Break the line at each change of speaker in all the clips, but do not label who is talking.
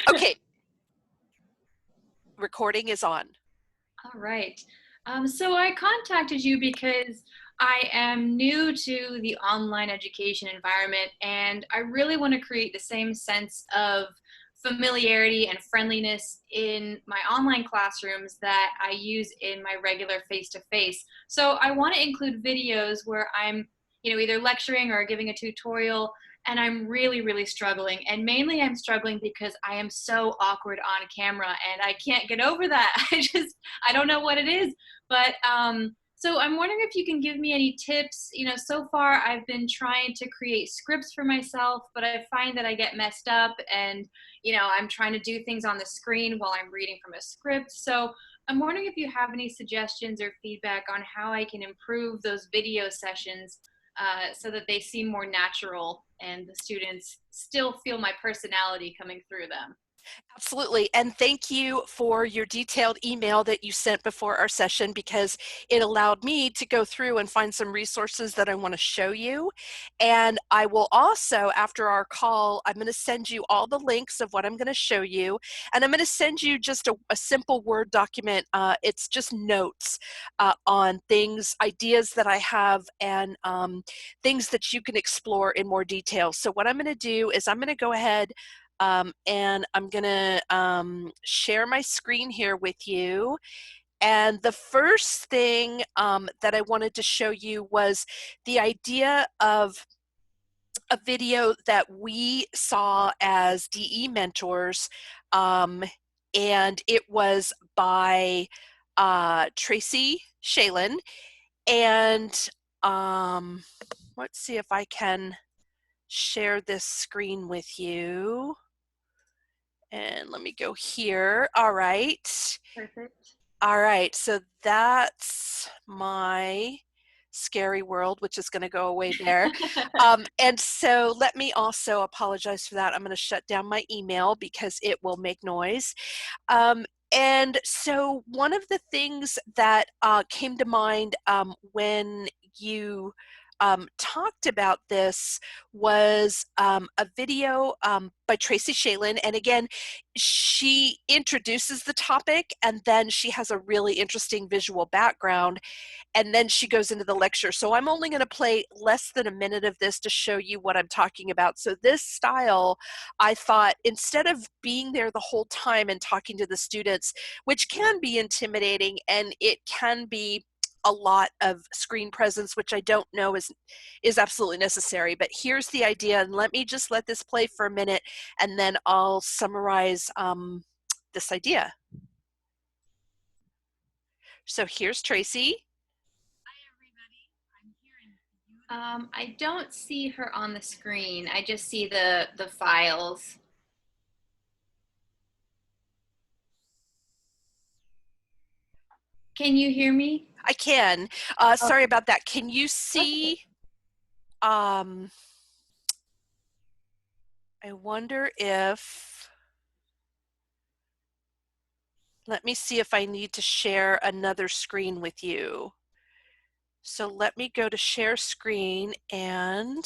Okay, recording is on.
All right. So I contacted you because I am new to the online education environment, and I really want to create the same sense of familiarity and friendliness in my online classrooms that I use in my regular face-to-face. So I want to include videos where I'm, either lecturing or giving a tutorial, and I'm really, really struggling. And mainly I'm struggling because I am so awkward on camera and I can't get over that. I don't know what it is, but so I'm wondering if you can give me any tips. So far I've been trying to create scripts for myself, but I find that I get messed up, and I'm trying to do things on the screen while I'm reading from a script. So I'm wondering if you have any suggestions or feedback on how I can improve those video sessions so that they seem more natural and the students still feel my personality coming through them.
Absolutely, and thank you for your detailed email that you sent before our session, because it allowed me to go through and find some resources that I want to show you. And I will also, after our call, I'm going to send you all the links of what I'm going to show you, and I'm going to send you just a simple Word document. It's just notes on things, ideas that I have, and things that you can explore in more detail. So what I'm going to do is I'm going to go ahead and I'm gonna share my screen here with you. And the first thing that I wanted to show you was the idea of a video that we saw as DE mentors, and it was by Tracy Shalin. And let's see if I can share this screen with you. And let me go here. All right.
Perfect.
All right. So that's my scary world, which is going to go away there. And so let me also apologize for that. I'm going to shut down my email because it will make noise. And so one of the things that came to mind when you talked about this was a video by Tracy Shalin. And again, she introduces the topic, and then she has a really interesting visual background, and then she goes into the lecture. So I'm only going to play less than a minute of this to show you what I'm talking about. So this style, I thought, instead of being there the whole time and talking to the students, which can be intimidating, and it can be a lot of screen presence, which I don't know is absolutely necessary. But here's the idea, and let me just let this play for a minute, and then I'll summarize this idea. So here's Tracy.
I don't see her on the screen. I just see the files. Can you hear me?
I can. Sorry about that. Can you see? I wonder if, let me see if I need to share another screen with you. So let me go to share screen, and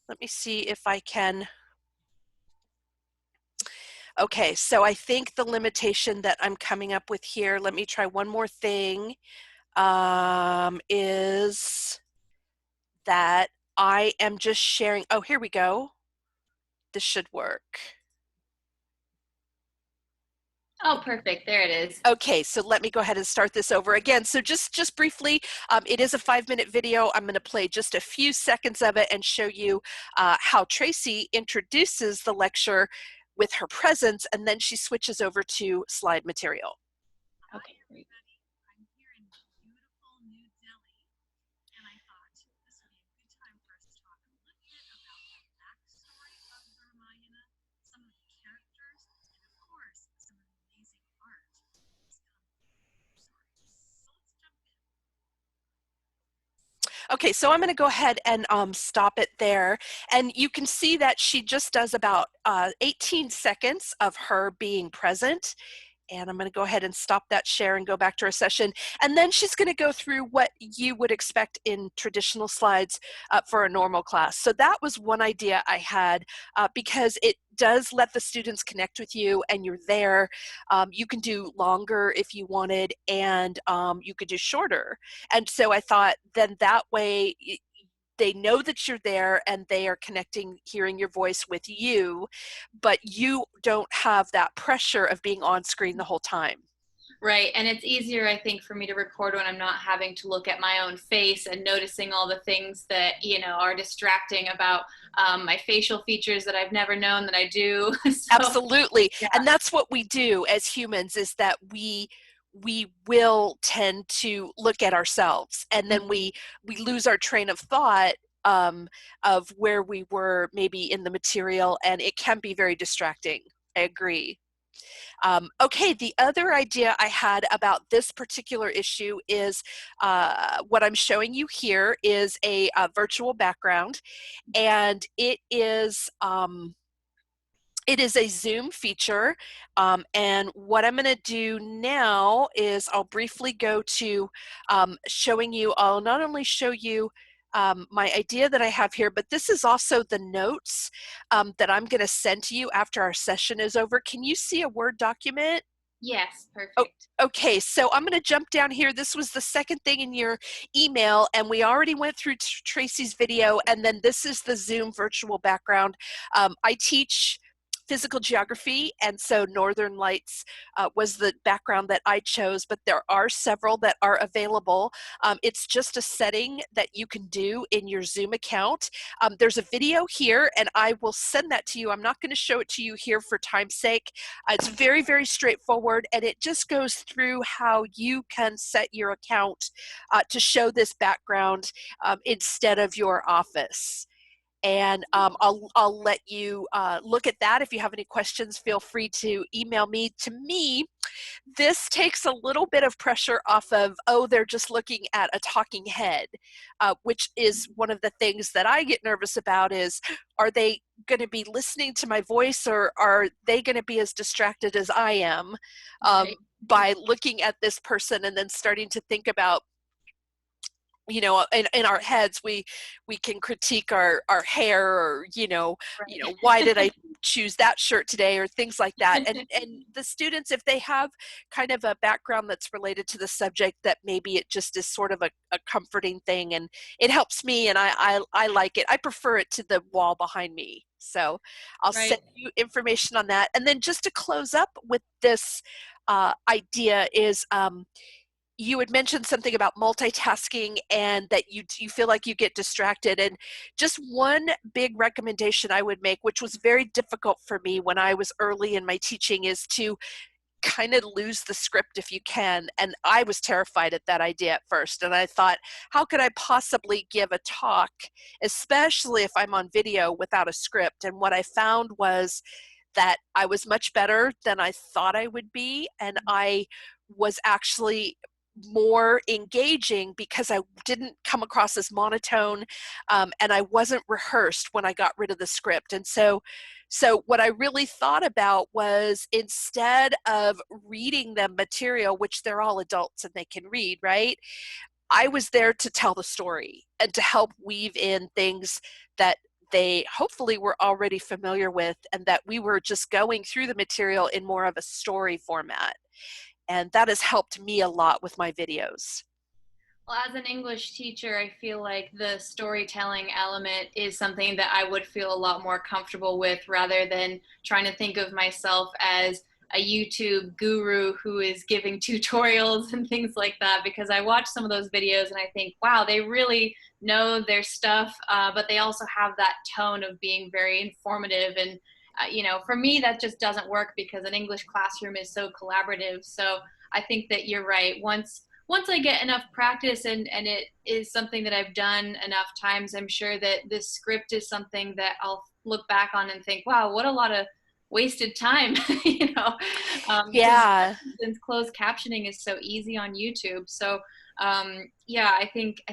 let me see if I can. Okay, so I think the limitation that I'm coming up with here, let me try one more thing, is that I am just sharing. Oh, here we go. This should work.
Oh, perfect. There it is.
Okay, so let me go ahead and start this over again. So just briefly, it is a 5-minute video. I'm going to play just a few seconds of it and show you how Tracy introduces the lecture with her presence, and then she switches over to slide material.
Okay, great.
Okay, so I'm going to go ahead and stop it there. And you can see that she just does about 18 seconds of her being present. And I'm going to go ahead and stop that share and go back to our session. And then she's going to go through what you would expect in traditional slides for a normal class. So that was one idea I had because it does let the students connect with you and you're there. You can do longer if you wanted, and you could do shorter. And so I thought then that way they know that you're there and they are connecting, hearing your voice with you, but you don't have that pressure of being on screen the whole time.
Right. And it's easier, I think, for me to record when I'm not having to look at my own face and noticing all the things that, are distracting about my facial features that I've never known that I do. So,
Absolutely.
yeah.
And that's what we do as humans, is that we will tend to look at ourselves, and then we lose our train of thought of where we were maybe in the material, and it can be very distracting. I agree. Okay, the other idea I had about this particular issue is what I'm showing you here is a virtual background, and it is a Zoom feature, and what I'm going to do now is I'll briefly go to showing you. I'll not only show you my idea that I have here, but this is also the notes that I'm going to send to you after our session is over. Can you see a Word document?
Yes,
Oh,
perfect.
okay, so I'm going to jump down here. This was the second thing in your email, and we already went through Tracy's video, and then this is the Zoom virtual background. I teach physical geography, and so Northern Lights was the background that I chose, but there are several that are available. It's just a setting that you can do in your Zoom account. There's a video here, and I will send that to you. I'm not going to show it to you here for time's sake. It's very, very straightforward, and it just goes through how you can set your account to show this background instead of your office. And I'll let you look at that. If you have any questions, feel free to email me. To me, this takes a little bit of pressure off of, oh, they're just looking at a talking head, which is one of the things that I get nervous about is, are they going to be listening to my voice, or are they going to be as distracted as I am
Right.
by looking at this person and then starting to think about, in our heads we can critique our hair, or why did I choose that shirt today, or things like that. And the students, if they have kind of a background that's related to the subject, that maybe it just is sort of a comforting thing, and it helps me, and I like it. I prefer it to the wall behind me. So I'll send
Right.
you information on that. And then just to close up with this idea is, you had mentioned something about multitasking and that you feel like you get distracted. And just one big recommendation I would make, which was very difficult for me when I was early in my teaching, is to kind of lose the script if you can. And I was terrified at that idea at first. And I thought, how could I possibly give a talk, especially if I'm on video, without a script? And what I found was that I was much better than I thought I would be. And I was actually more engaging because I didn't come across as monotone, and I wasn't rehearsed when I got rid of the script. And so what I really thought about was, instead of reading them material, which they're all adults and they can read, right? I was there to tell the story and to help weave in things that they hopefully were already familiar with, and that we were just going through the material in more of a story format. And that has helped me a lot with my videos.
Well, as an English teacher, I feel like the storytelling element is something that I would feel a lot more comfortable with, rather than trying to think of myself as a YouTube guru who is giving tutorials and things like that. Because I watch some of those videos and I think, wow, they really know their stuff, but they also have that tone of being very informative. And for me, that just doesn't work because an English classroom is so collaborative. So I think that you're right. Once I get enough practice, and it is something that I've done enough times, I'm sure that this script is something that I'll look back on and think, wow, what a lot of wasted time, because
Yeah.
since closed captioning is so easy on YouTube. So yeah, I think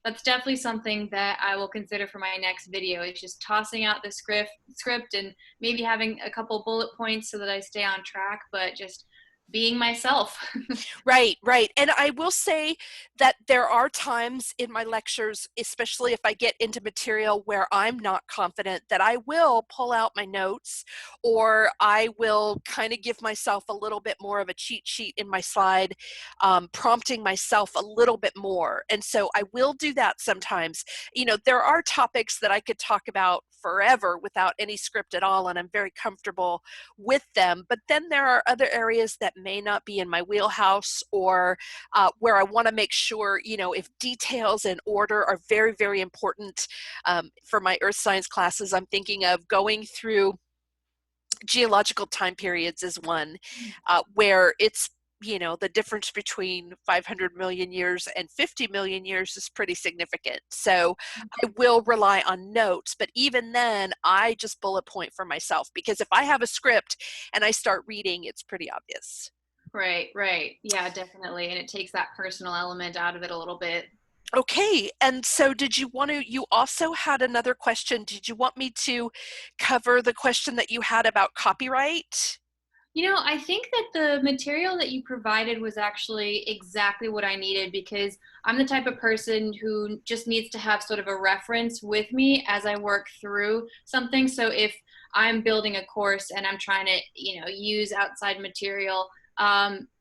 that's definitely something that I will consider for my next video, is just tossing out the script and maybe having a couple bullet points so that I stay on track, but just being myself.
Right, right. And I will say that there are times in my lectures, especially if I get into material where I'm not confident, that I will pull out my notes, or I will kind of give myself a little bit more of a cheat sheet in my slide, prompting myself a little bit more. And so I will do that sometimes. You know, there are topics that I could talk about forever without any script at all, and I'm very comfortable with them. But then there are other areas that may not be in my wheelhouse, or where I want to make sure, you know, if details and order are very, very important. For my earth science classes, I'm thinking of going through geological time periods is one, where it's, you know, the difference between 500 million years and 50 million years is pretty significant. So I will rely on notes, but even then I just bullet point for myself, because if I have a script and I start reading, it's pretty obvious.
Right, right. Yeah, definitely. And it takes that personal element out of it a little bit.
Okay, and so did you want to, you also had another question. Did you want me to cover the question that you had about copyright?
I think that the material that you provided was actually exactly what I needed because I'm the type of person who just needs to have sort of a reference with me as I work through something. So if I'm building a course and I'm trying to, use outside material,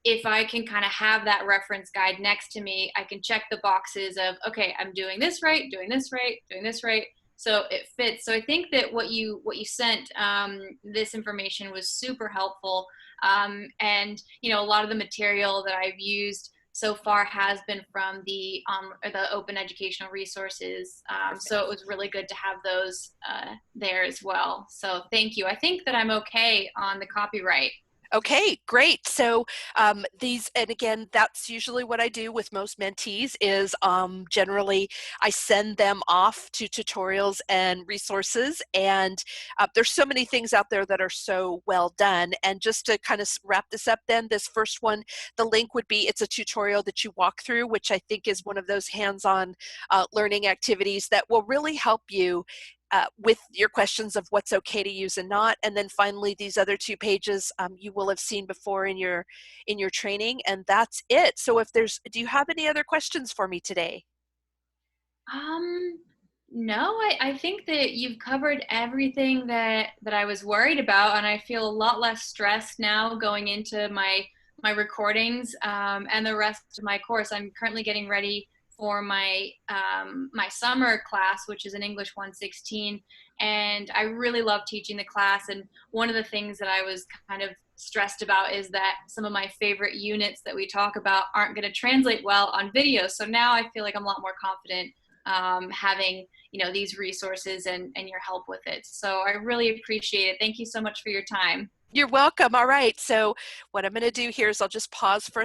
if I can kind of have that reference guide next to me, I can check the boxes of, okay, I'm doing this right, doing this right, doing this right, so it fits. So I think that what you sent, this information was super helpful, and a lot of the material that I've used so far has been from the open educational resources, so it was really good to have those there as well. So thank you. I think that I'm okay on the copyright.
Okay, great. So these, and again, that's usually what I do with most mentees is generally I send them off to tutorials and resources, and there's so many things out there that are so well done. And just to kind of wrap this up then, this first one, the link would be, it's a tutorial that you walk through, which I think is one of those hands-on learning activities that will really help you with your questions of what's okay to use and not. And then finally, these other two pages you will have seen before in your training, and that's it. So if there's, do you have any other questions for me today?
Um, no, I think that you've covered everything that I was worried about, and I feel a lot less stressed now going into my recordings, and the rest of my course. I'm currently getting ready for my summer class, which is an English 116, and I really love teaching the class. And one of the things that I was kind of stressed about is that some of my favorite units that we talk about aren't going to translate well on video. So now I feel like I'm a lot more confident, having these resources and your help with it. So I really appreciate it. Thank you so much for your time.
You're welcome. All right. So what I'm going to do here is I'll just pause for